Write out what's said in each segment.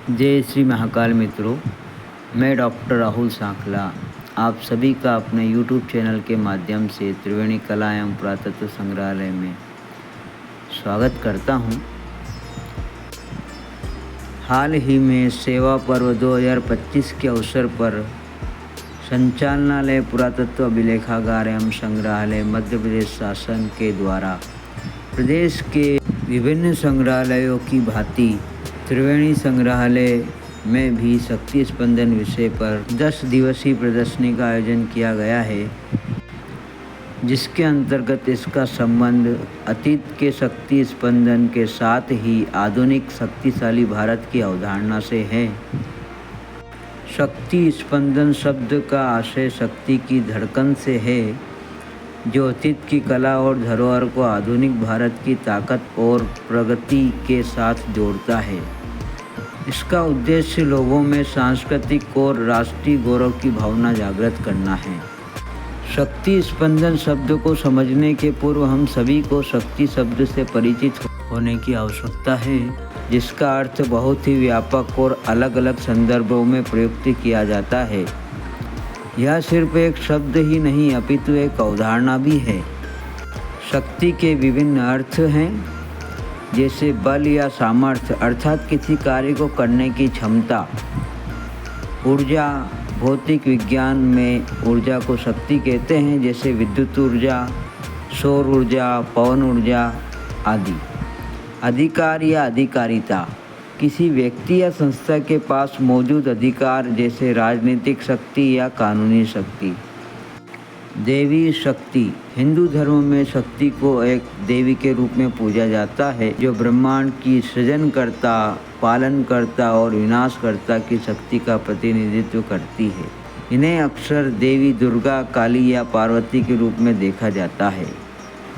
जय श्री महाकाल मित्रों, मैं डॉक्टर राहुल सांखला आप सभी का अपने YouTube चैनल के माध्यम से त्रिवेणी कला एवं पुरातत्व संग्रहालय में स्वागत करता हूं। हाल ही में सेवा पर्व 2025 के अवसर पर संचालनालय पुरातत्व अभिलेखागार एवं संग्रहालय मध्य प्रदेश शासन के द्वारा प्रदेश के विभिन्न संग्रहालयों की भांति त्रिवेणी संग्रहालय में भी शक्ति स्पंदन विषय पर 10 दिवसीय प्रदर्शनी का आयोजन किया गया है, जिसके अंतर्गत इसका संबंध अतीत के शक्ति स्पंदन के साथ ही आधुनिक शक्तिशाली भारत की अवधारणा से है। शक्ति स्पंदन शब्द का आशय शक्ति की धड़कन से है, जो अतीत की कला और धरोहर को आधुनिक भारत की ताकत और प्रगति के साथ जोड़ता है। इसका उद्देश्य लोगों में सांस्कृतिक और राष्ट्रीय गौरव की भावना जागृत करना है। शक्ति स्पंदन शब्द को समझने के पूर्व हम सभी को शक्ति शब्द से परिचित होने की आवश्यकता है, जिसका अर्थ बहुत ही व्यापक और अलग अलग संदर्भों में प्रयुक्त किया जाता है। यह सिर्फ एक शब्द ही नहीं अपितु एक अवधारणा भी है। शक्ति के विभिन्न अर्थ हैं, जैसे बल या सामर्थ्य अर्थात किसी कार्य को करने की क्षमता। ऊर्जा, भौतिक विज्ञान में ऊर्जा को शक्ति कहते हैं, जैसे विद्युत ऊर्जा, सौर ऊर्जा, पवन ऊर्जा आदि। अधिकार या अधिकारिता, किसी व्यक्ति या संस्था के पास मौजूद अधिकार, जैसे राजनीतिक शक्ति या कानूनी शक्ति। देवी शक्ति, हिंदू धर्म में शक्ति को एक देवी के रूप में पूजा जाता है, जो ब्रह्मांड की सृजनकर्ता, पालनकर्ता और विनाशकर्ता की शक्ति का प्रतिनिधित्व करती है। इन्हें अक्सर देवी दुर्गा, काली या पार्वती के रूप में देखा जाता है।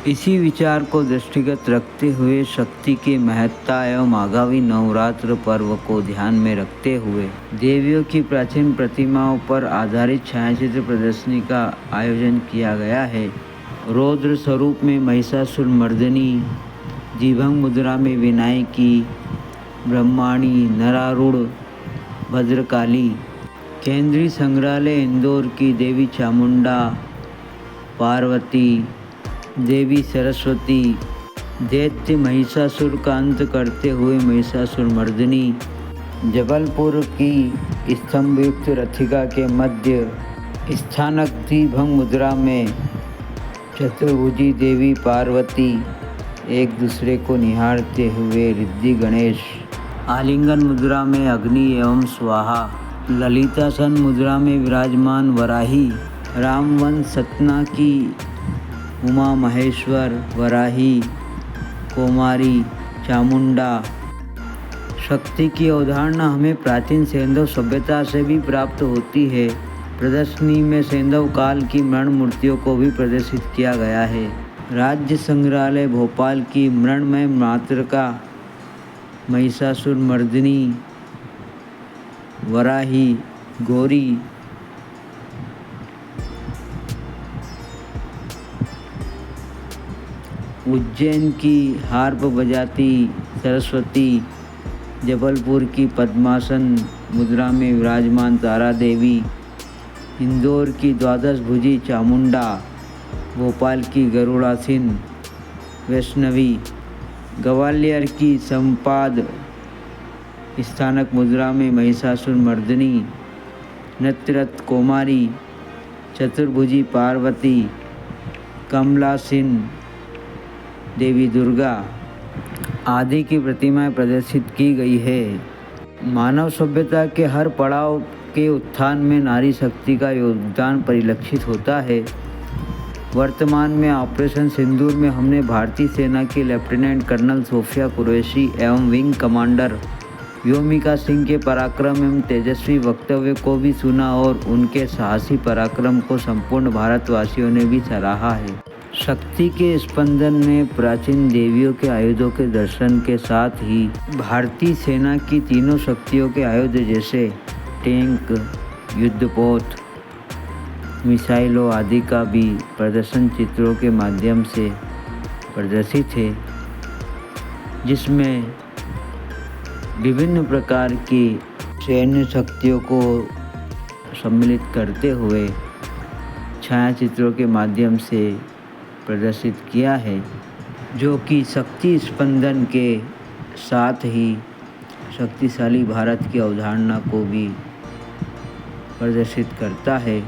इसी विचार को दृष्टिगत रखते हुए शक्ति की महत्ता एवं आगामी नवरात्र पर्व को ध्यान में रखते हुए देवियों की प्राचीन प्रतिमाओं पर आधारित छायाचित्र प्रदर्शनी का आयोजन किया गया है। रौद्र स्वरूप में महिषासुरमर्दिनी, जीभंग मुद्रा में विनायकी, ब्रह्माणी, नरारूढ़ भद्रकाली। केंद्रीय संग्रहालय इंदौर की देवी चामुंडा, पार्वती, देवी सरस्वती, दैत्य महिषासुर का अंत करते हुए महिषासुरमर्दिनी, जबलपुर की स्तंभयुक्त रथिका के मध्य स्थानक द्विभंग मुद्रा में चतुर्भुजी देवी पार्वती एक दूसरे को निहारते हुए रिद्धि गणेश, आलिंगन मुद्रा में अग्नि एवं स्वाहा, ललितासन मुद्रा में विराजमान वराही, रामवन सतना की उमा महेश्वर, वराही, कौमारी, चामुंडा। शक्ति की अवधारणा हमें प्राचीन सैंधव सभ्यता से भी प्राप्त होती है। प्रदर्शनी में सैंधव काल की मृण मूर्तियों को भी प्रदर्शित किया गया है। राज्य संग्रहालय भोपाल की मृणमय मातृका महिषासुरमर्दिनी, वराही, गौरी, उज्जैन की हार्प बजाती सरस्वती, जबलपुर की पद्मासन मुद्रा में विराजमान तारा देवी, इंदौर की द्वादश भुजी चामुंडा, भोपाल की गरुड़ासीन वैष्णवी, ग्वालियर की संपाद स्थानक मुद्रा में महिषासुरमर्दिनी, नृत्यरत कौमारी, चतुर्भुजी पार्वती, कमलासीन देवी दुर्गा आदि की प्रतिमाएं प्रदर्शित की गई है। मानव सभ्यता के हर पड़ाव के उत्थान में नारी शक्ति का योगदान परिलक्षित होता है। वर्तमान में ऑपरेशन सिंदूर में हमने भारतीय सेना की लेफ्टिनेंट कर्नल सोफिया कुरैशी एवं विंग कमांडर व्योमिका सिंह के पराक्रम एवं तेजस्वी वक्तव्य को भी सुना और उनके साहसी पराक्रम को संपूर्ण भारतवासियों ने भी सराहा है। शक्ति के स्पंदन में प्राचीन देवियों के आयुधों के दर्शन के साथ ही भारतीय सेना की तीनों शक्तियों के आयुध, जैसे टैंक, युद्धपोत, मिसाइलों आदि का भी प्रदर्शन चित्रों के माध्यम से प्रदर्शित है, जिसमें विभिन्न प्रकार की सैन्य शक्तियों को सम्मिलित करते हुए छायाचित्रों के माध्यम से प्रदर्शित किया है, जो कि शक्ति स्पंदन के साथ ही शक्तिशाली भारत की अवधारणा को भी प्रदर्शित करता है।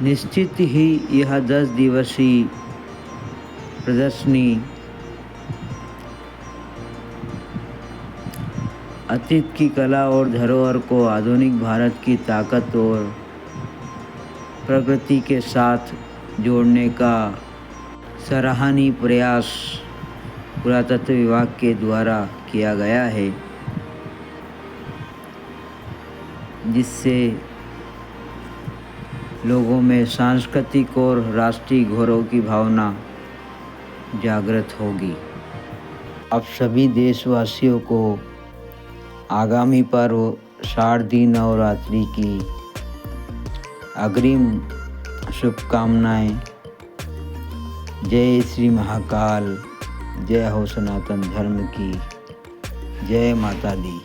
निश्चित ही यह 10 दिवसीय प्रदर्शनी अतीत की कला और धरोहर को आधुनिक भारत की ताकत और प्रगति के साथ जोड़ने का सराहनीय प्रयास पुरातत्व विभाग के द्वारा किया गया है, जिससे लोगों में सांस्कृतिक और राष्ट्रीय गौरव की भावना जागृत होगी। आप सभी देशवासियों को आगामी पर्व शारदीय नवरात्रि की अग्रिम शुभकामनाएं। जय श्री महाकाल, जय हो सनातन धर्म की, जय माता दी।